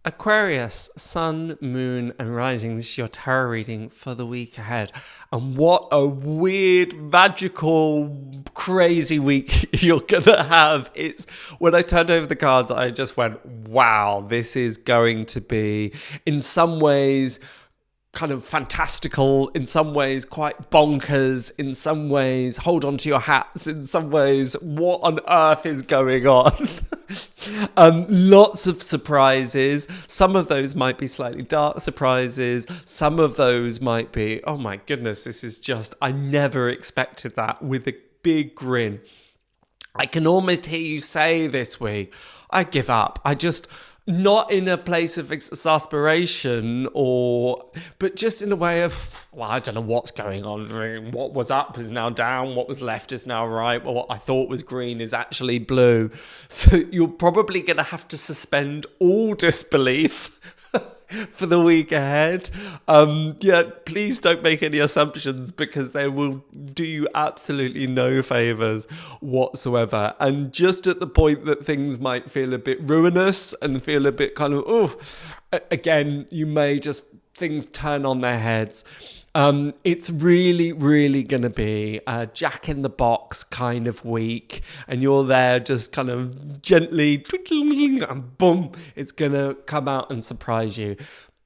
Aquarius, sun, moon, and rising. This is your tarot reading for the week ahead. And what a weird, magical, crazy week you're going to have. It's when I turned over the cards, I just went, wow, this is going to be, in some ways, kind of fantastical, in some ways quite bonkers, in some ways hold on to your hats, in some ways what on earth is going on. Lots of surprises. Some of those might be slightly dark surprises. Some of those might be, oh my goodness, this is just, I never expected that, with a big grin. I can almost hear you say this week, I give up. Not in a place of exasperation but just in a way of, well, I don't know what's going on. What was up is now down. What was left is now right. Well, what I thought was green is actually blue. So you're probably going to have to suspend all disbelief for the week ahead. Please don't make any assumptions, because they will do you absolutely no favors whatsoever. And just at the point that things might feel a bit ruinous and feel a bit kind of, again, you may just, things turn on their heads. It's really, really going to be a jack in the box kind of week, and you're there just kind of gently twinkling, and boom, it's going to come out and surprise you.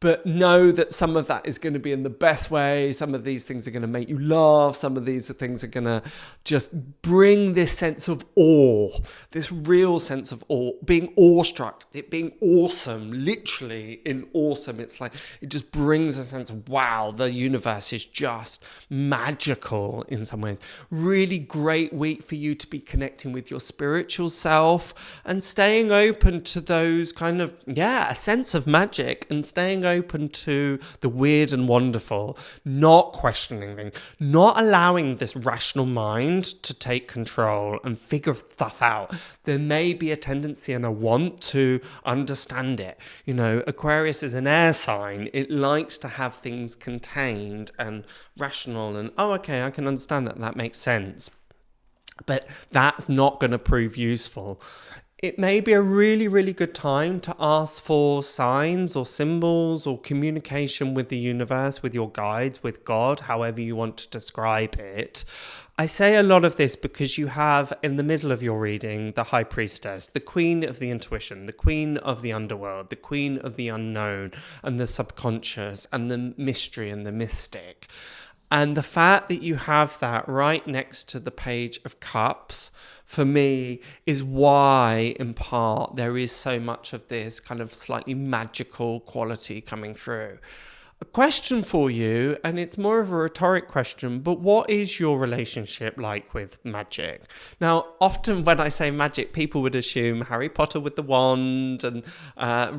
But know that some of that is going to be in the best way. Some of these things are going to make you laugh. Some of these things are going to just bring this sense of awe, this real sense of awe, being awestruck, it being awesome, literally in awesome. It's like, it just brings a sense of, wow, the universe is just magical in some ways. Really great week for you to be connecting with your spiritual self and staying open to those kind of, a sense of magic, and staying open to the weird and wonderful, not questioning things, not allowing this rational mind to take control and figure stuff out. There may be a tendency and a want to understand it. Aquarius is an air sign. It likes to have things contained and rational and, oh, okay, I can understand that. That makes sense. But that's not going to prove useful. It may be a really, really good time to ask for signs or symbols or communication with the universe, with your guides, with God, however you want to describe it. I say a lot of this because you have in the middle of your reading the High Priestess, the Queen of the Intuition, the Queen of the Underworld, the Queen of the Unknown and the Subconscious and the Mystery and the Mystic. And the fact that you have that right next to the Page of Cups, for me, is why, in part, there is so much of this kind of slightly magical quality coming through. A question for you, and it's more of a rhetoric question, but what is your relationship like with magic? Now, often when I say magic, people would assume Harry Potter with the wand and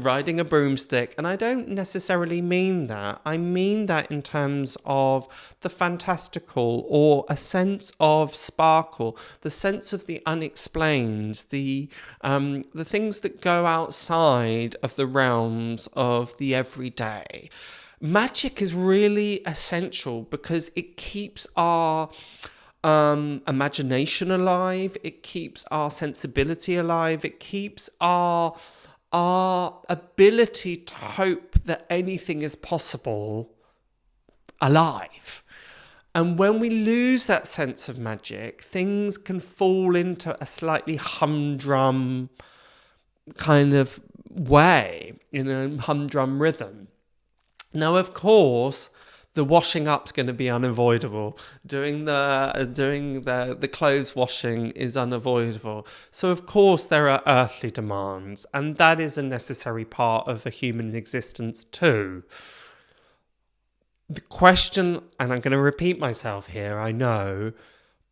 riding a broomstick, and I don't necessarily mean that. I mean that in terms of the fantastical, or a sense of sparkle, the sense of the unexplained, the things that go outside of the realms of the everyday. Magic is really essential because it keeps our imagination alive. It keeps our sensibility alive. It keeps our ability to hope that anything is possible alive. And when we lose that sense of magic, things can fall into a slightly humdrum kind of way, humdrum rhythm. Now, of course, the washing up's going to be unavoidable. Doing the clothes washing is unavoidable. So, of course, there are earthly demands, and that is a necessary part of a human existence too. The question, and I'm going to repeat myself here, I know,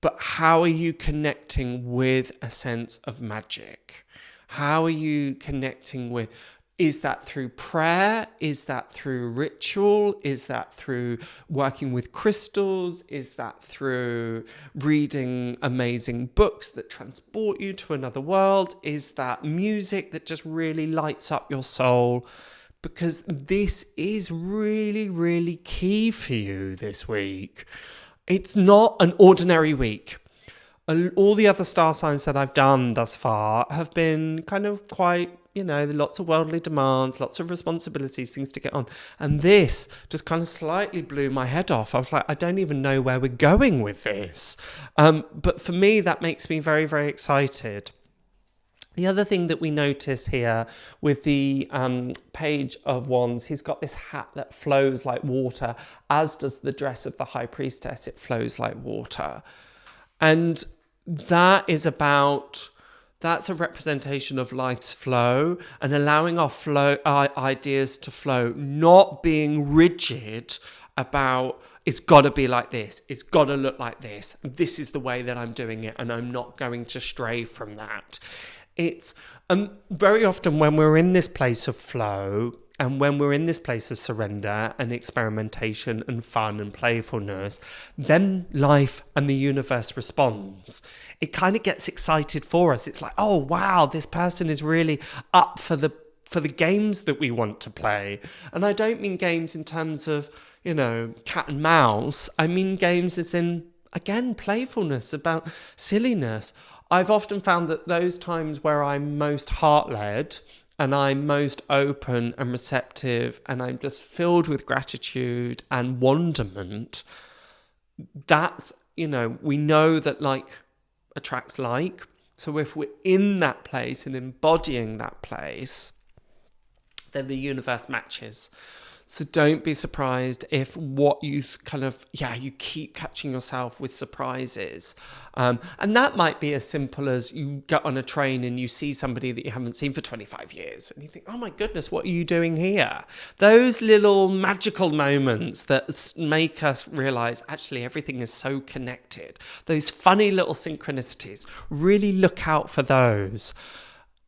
but how are you connecting with a sense of magic? How are you connecting with... Is that through prayer? Is that through ritual? Is that through working with crystals? Is that through reading amazing books that transport you to another world? Is that music that just really lights up your soul? Because this is really, really key for you this week. It's not an ordinary week. All the other star signs that I've done thus far have been kind of quite lots of worldly demands, lots of responsibilities, things to get on. And this just kind of slightly blew my head off. I was like, I don't even know where we're going with this. But for me, that makes me very, very excited. The other thing that we notice here with the Page of Wands, he's got this hat that flows like water, as does the dress of the High Priestess. It flows like water. And that's a representation of life's flow and allowing our ideas to flow, not being rigid about it's got to be like this, it's got to look like this is the way that I'm doing it, and I'm not going to stray from that. It's very often when we're in this place of flow and when we're in this place of surrender and experimentation and fun and playfulness, then life and the universe responds. It kind of gets excited for us. It's like, oh wow, this person is really up for the games that we want to play. And I don't mean games in terms of, cat and mouse. I mean games as in, again, playfulness, about silliness. I've often found that those times where I'm most heart-led and I'm most open and receptive and I'm just filled with gratitude and wonderment, that's, we know that like attracts like. So if we're in that place and embodying that place, then the universe matches. So don't be surprised if what you you keep catching yourself with surprises. And that might be as simple as you get on a train and you see somebody that you haven't seen for 25 years. And you think, oh my goodness, what are you doing here? Those little magical moments that make us realize actually everything is so connected. Those funny little synchronicities, really look out for those.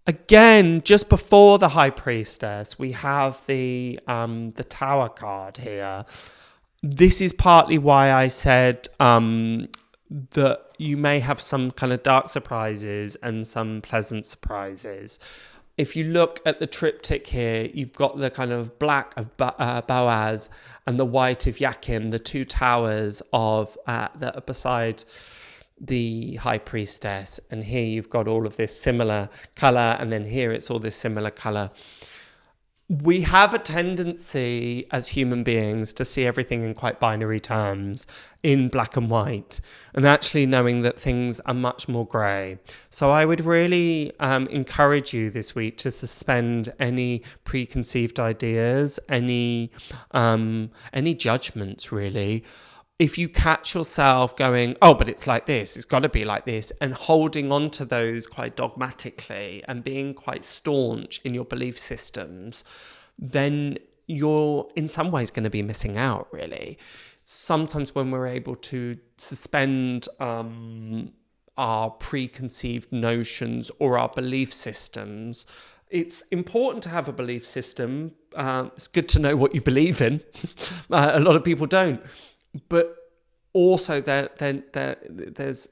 Again, just before the High Priestess, we have the Tower card here. This is partly why I said that you may have some kind of dark surprises and some pleasant surprises. If you look at the triptych here, you've got the kind of black of Boaz and the white of Yakin, the two towers that are beside the High Priestess, and here you've got all of this similar color, and then here it's all this similar color. We have a tendency as human beings to see everything in quite binary terms, in black and white, and actually knowing that things are much more grey. So I would really encourage you this week to suspend any preconceived ideas, any judgments really. If you catch yourself going, oh, but it's like this, it's got to be like this, and holding on to those quite dogmatically and being quite staunch in your belief systems, then you're in some ways going to be missing out, really. Sometimes when we're able to suspend our preconceived notions or our belief systems, it's important to have a belief system. It's good to know what you believe in. A lot of people don't. But also there's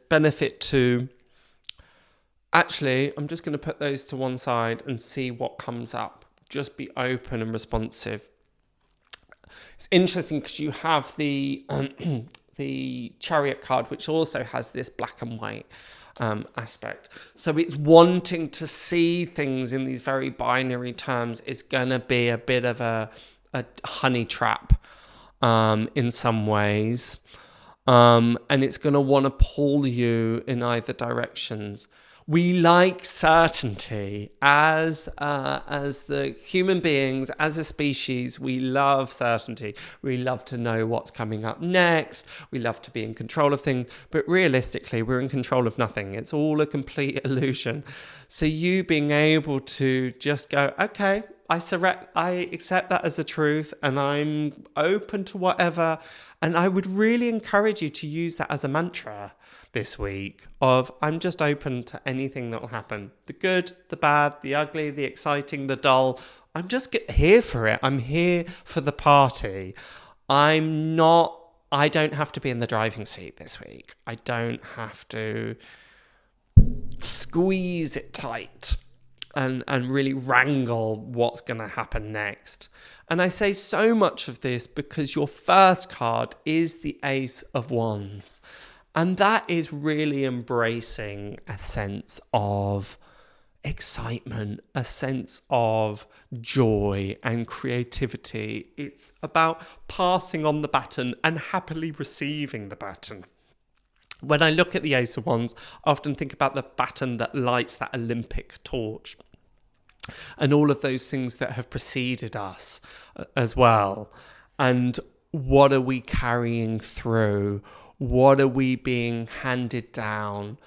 benefit to, actually, I'm just going to put those to one side and see what comes up. Just be open and responsive. It's interesting because you have the Chariot card, which also has this black and white aspect. So it's wanting to see things in these very binary terms is going to be a bit of a honey trap. In some ways, and it's going to want to pull you in either directions. We like certainty as the human beings, as a species. We love certainty. We love to know what's coming up next. We love to be in control of things, but realistically, we're in control of nothing. It's all a complete illusion. So you being able to just go, okay, I accept that as the truth, and I'm open to whatever. And I would really encourage you to use that as a mantra this week of, I'm just open to anything that will happen. The good, the bad, the ugly, the exciting, the dull. I'm just here for it. I'm here for the party. I don't have to be in the driving seat this week. I don't have to squeeze it tight and really wrangle what's going to happen next. And I say so much of this because your first card is the Ace of Wands. And that is really embracing a sense of excitement, a sense of joy and creativity. It's about passing on the baton and happily receiving the baton. When I look at the Ace of Wands, I often think about the baton that lights that Olympic torch and all of those things that have preceded us as well. And what are we carrying through? What are we being handed down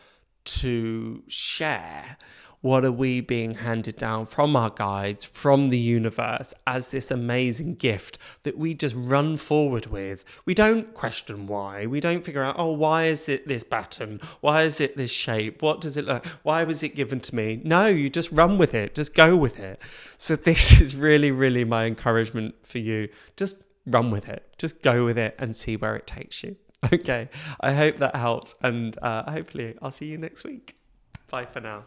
to share? What are we being handed down from our guides, from the universe, as this amazing gift that we just run forward with? We don't question why. We don't figure out, oh, why is it this baton? Why is it this shape? What does it look? Why was it given to me? No, you just run with it. Just go with it. So this is really, really my encouragement for you. Just run with it. Just go with it and see where it takes you. Okay, I hope that helps. And hopefully I'll see you next week. Bye for now.